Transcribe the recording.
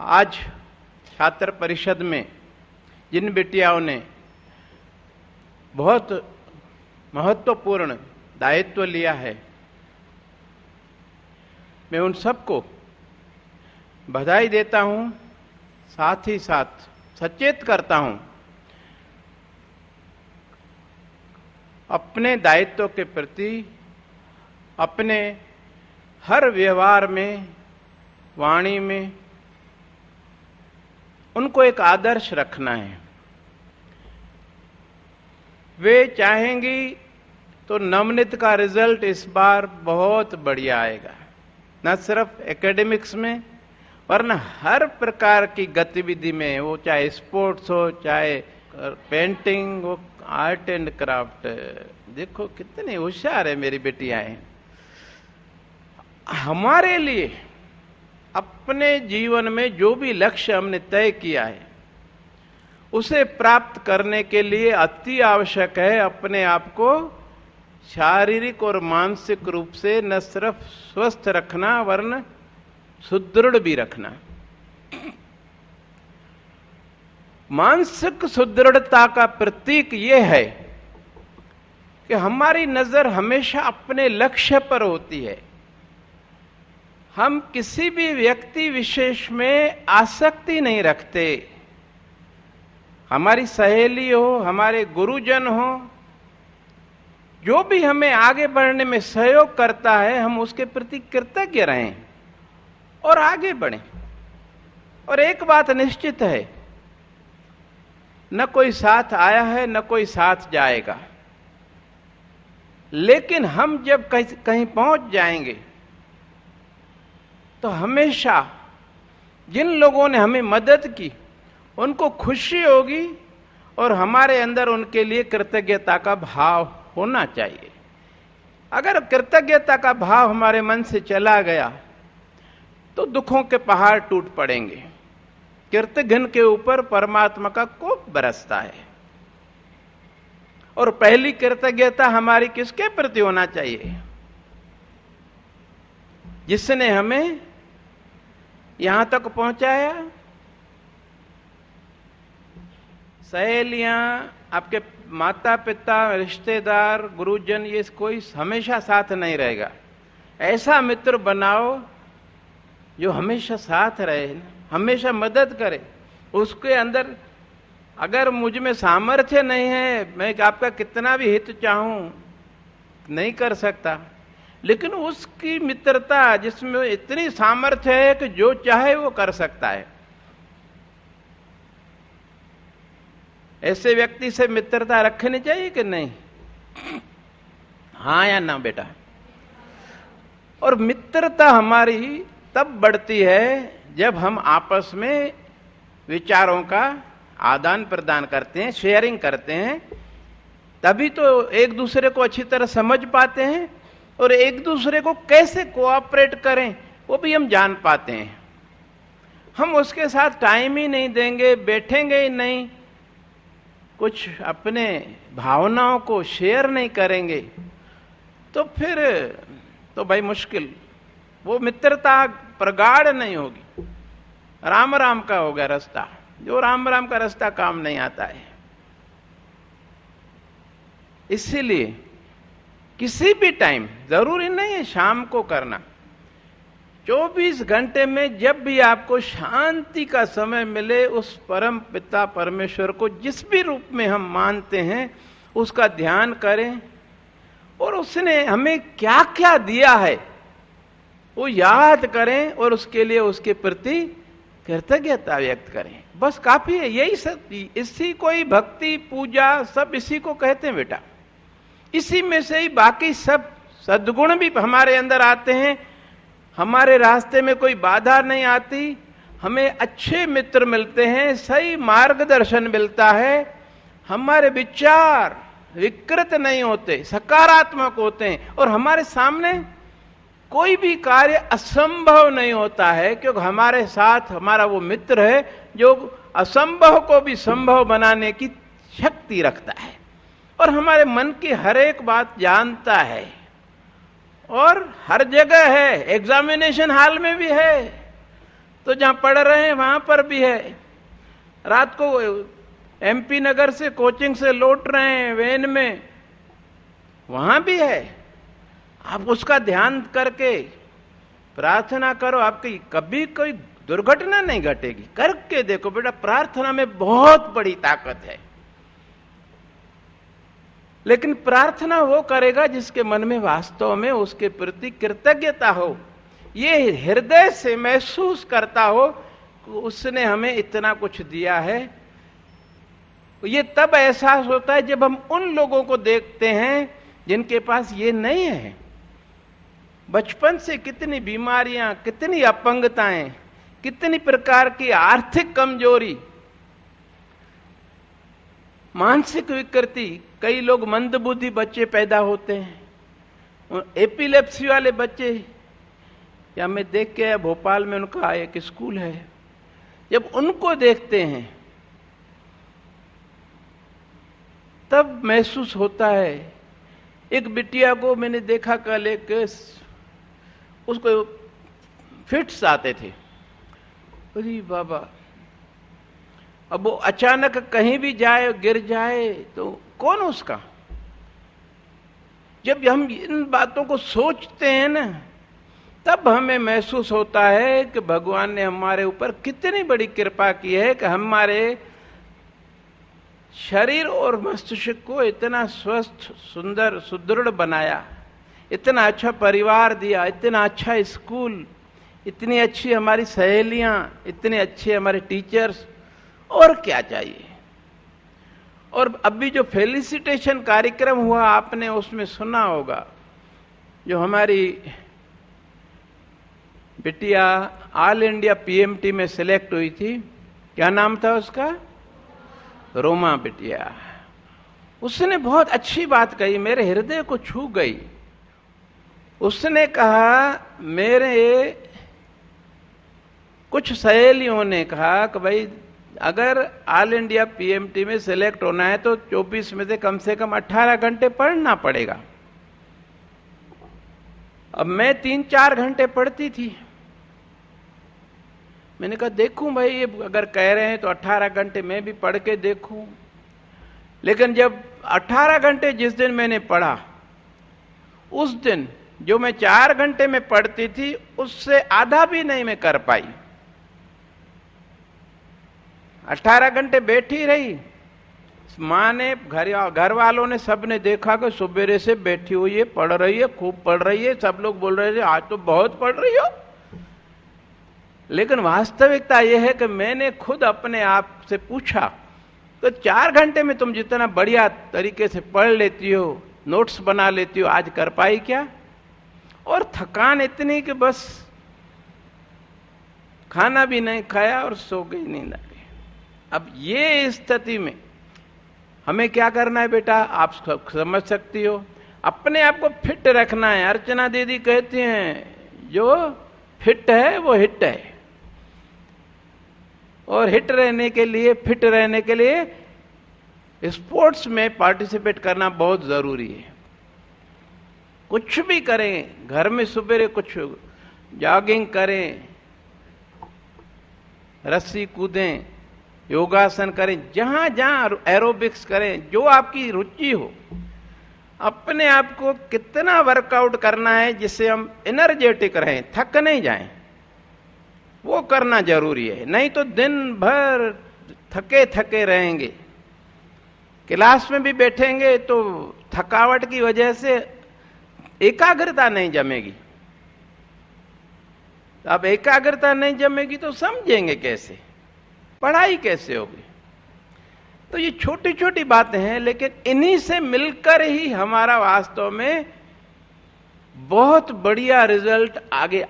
आज छात्र परिषद में जिन बेटियाओं ने बहुत महत्वपूर्ण दायित्व लिया है, मैं उन सबको बधाई देता हूं, साथ ही साथ सचेत करता हूं अपने दायित्व के प्रति अपने हर व्यवहार में, वाणी में उनको एक आदर्श रखना है। वे चाहेंगी तो नवनीत का रिजल्ट इस बार बहुत बढ़िया आएगा, न सिर्फ एकेडमिक्स में वरना हर प्रकार की गतिविधि में, वो चाहे स्पोर्ट्स हो, चाहे पेंटिंग हो, आर्ट एंड क्राफ्ट। देखो कितनी होशियार है मेरी बेटियां हैं। हमारे लिए अपने जीवन में जो भी लक्ष्य हमने तय किया है उसे प्राप्त करने के लिए अति आवश्यक है अपने आप को शारीरिक और मानसिक रूप से न सिर्फ स्वस्थ रखना वरन सुदृढ़ भी रखना। मानसिक सुदृढ़ता का प्रतीक यह है कि हमारी नजर हमेशा अपने लक्ष्य पर होती है। हम किसी भी व्यक्ति विशेष में आसक्ति नहीं रखते। हमारी सहेली हो, हमारे गुरुजन हो, जो भी हमें आगे बढ़ने में सहयोग करता है, हम उसके प्रति कृतज्ञ रहें और आगे बढ़ें। और एक बात निश्चित है, न कोई साथ आया है न कोई साथ जाएगा, लेकिन हम जब कहीं पहुंच जाएंगे तो हमेशा जिन लोगों ने हमें मदद की उनको खुशी होगी और हमारे अंदर उनके लिए कृतज्ञता का भाव होना चाहिए। अगर कृतज्ञता का भाव हमारे मन से चला गया तो दुखों के पहाड़ टूट पड़ेंगे। कृतघ्न के ऊपर परमात्मा का कोप बरसता है। और पहली कृतज्ञता हमारी किसके प्रति होना चाहिए? जिसने हमें यहां तक पहुंचाया। सहेलियां, आपके माता पिता, रिश्तेदार, गुरुजन, ये कोई हमेशा साथ नहीं रहेगा। ऐसा मित्र बनाओ जो हमेशा साथ रहे, हमेशा मदद करे। उसके अंदर अगर मुझ में सामर्थ्य नहीं है, मैं आपका कितना भी हित चाहूं नहीं कर सकता, लेकिन उसकी मित्रता जिसमें इतनी सामर्थ्य है कि जो चाहे वो कर सकता है, ऐसे व्यक्ति से मित्रता रखनी चाहिए कि नहीं? हाँ या ना बेटा? और मित्रता हमारी तब बढ़ती है जब हम आपस में विचारों का आदान प्रदान करते हैं, शेयरिंग करते हैं। तभी तो एक दूसरे को अच्छी तरह समझ पाते हैं और एक दूसरे को कैसे कोऑपरेट करें वो भी हम जान पाते हैं। हम उसके साथ टाइम ही नहीं देंगे, बैठेंगे ही नहीं, कुछ अपने भावनाओं को शेयर नहीं करेंगे, तो फिर तो भाई मुश्किल, वो मित्रता प्रगाढ़ नहीं होगी। राम राम का होगा रास्ता, जो राम राम का रास्ता काम नहीं आता है। इसीलिए किसी भी टाइम, जरूरी नहीं है शाम को करना, 24 घंटे में जब भी आपको शांति का समय मिले, उस परम पिता परमेश्वर को जिस भी रूप में हम मानते हैं उसका ध्यान करें और उसने हमें क्या क्या दिया है वो याद करें और उसके लिए उसके प्रति कृतज्ञता व्यक्त करें। बस काफी है। यही सब, इसी को ही भक्ति पूजा सब इसी को कहते हैं बेटा। इसी में से ही बाकी सब सद्गुण भी हमारे अंदर आते हैं। हमारे रास्ते में कोई बाधा नहीं आती, हमें अच्छे मित्र मिलते हैं, सही मार्गदर्शन मिलता है, हमारे विचार विकृत नहीं होते, सकारात्मक होते हैं और हमारे सामने कोई भी कार्य असंभव नहीं होता है, क्योंकि हमारे साथ हमारा वो मित्र है जो असंभव को भी संभव बनाने की शक्ति रखता है और हमारे मन की हर एक बात जानता है और हर जगह है, एग्जामिनेशन हॉल में भी है। तो जहां पढ़ रहे हैं वहां पर भी है। रात को MP नगर से कोचिंग से लौट रहे हैं वैन में, वहां भी है। आप उसका ध्यान करके प्रार्थना करो, आपकी कभी कोई दुर्घटना नहीं घटेगी। करके देखो बेटा, प्रार्थना में बहुत बड़ी ताकत है। लेकिन प्रार्थना वो करेगा जिसके मन में वास्तव में उसके प्रति कृतज्ञता हो, ये हृदय से महसूस करता हो कि उसने हमें इतना कुछ दिया है। ये तब एहसास होता है जब हम उन लोगों को देखते हैं जिनके पास ये नहीं है। बचपन से कितनी बीमारियां, कितनी अपंगताएं, कितनी प्रकार की आर्थिक कमजोरी, मानसिक विकृति, कई लोग मंदबुद्धि बच्चे पैदा होते हैं, एपिलेप्सी वाले बच्चे। या मैं देख के भोपाल में उनका एक स्कूल है, जब उनको देखते हैं तब महसूस होता है। एक बिटिया को मैंने देखा कल, एक उसको फिट्स आते थे। अरे बाबा, अब वो अचानक कहीं भी जाए, गिर जाए तो कौन उसका। जब हम इन बातों को सोचते हैं ना, तब हमें महसूस होता है कि भगवान ने हमारे ऊपर कितनी बड़ी कृपा की है कि हमारे शरीर और मस्तिष्क को इतना स्वस्थ, सुंदर, सुदृढ़ बनाया, इतना अच्छा परिवार दिया, इतना अच्छा स्कूल, इतनी अच्छी हमारी सहेलियां, इतने अच्छे हमारे टीचर्स, और क्या चाहिए। और अभी जो फेलिसिटेशन कार्यक्रम हुआ, आपने उसमें सुना होगा, जो हमारी बिटिया ऑल इंडिया PMT में सिलेक्ट हुई थी, क्या नाम था उसका, रोमा बिटिया। उसने बहुत अच्छी बात कही, मेरे हृदय को छू गई। उसने कहा, मेरे कुछ सहेलियों ने कहा कि भाई अगर ऑल इंडिया PMT में सिलेक्ट होना है तो 24 में से कम 18 घंटे पढ़ना पड़ेगा। अब मैं 3-4 घंटे पढ़ती थी। मैंने कहा देखूं भाई, ये अगर कह रहे हैं तो 18 घंटे मैं भी पढ़ के देखूं। लेकिन जब 18 घंटे जिस दिन मैंने पढ़ा, उस दिन जो मैं 4 घंटे में पढ़ती थी उससे आधा भी नहीं मैं कर पाई। 18 घंटे बैठी रही। माँ ने, घर वालों ने, सबने देखा कि सुबेरे से बैठी हुई है, पढ़ रही है, खूब पढ़ रही है। सब लोग बोल रहे थे आज तो बहुत पढ़ रही हो। लेकिन वास्तविकता यह है कि मैंने खुद अपने आप से पूछा, तो 4 घंटे में तुम जितना बढ़िया तरीके से पढ़ लेती हो, नोट्स बना लेती हो, आज कर पाई क्या। और थकान इतनी कि बस खाना भी नहीं खाया और सो गई, नींद आ गई। अब ये स्थिति में हमें क्या करना है बेटा, आप समझ सकती हो, अपने आप को फिट रखना है। अर्चना दीदी कहती हैं जो फिट है वो हिट है, और हिट रहने के लिए, फिट रहने के लिए स्पोर्ट्स में पार्टिसिपेट करना बहुत जरूरी है। कुछ भी करें, घर में सुबह कुछ जॉगिंग करें, रस्सी कूदें, योगासन करें, जहां जहां एरोबिक्स करें, जो आपकी रुचि हो। अपने आप को कितना वर्कआउट करना है जिससे हम एनर्जेटिक रहें, थक नहीं जाएं, वो करना जरूरी है। नहीं तो दिन भर थके थके रहेंगे, क्लास में भी बैठेंगे तो थकावट की वजह से एकाग्रता नहीं जमेगी। अब एकाग्रता नहीं जमेगी तो समझेंगे कैसे, पढ़ाई कैसे होगी। तो ये छोटी छोटी बातें हैं, लेकिन इन्हीं से मिलकर ही हमारा वास्तव में बहुत बढ़िया रिजल्ट आगे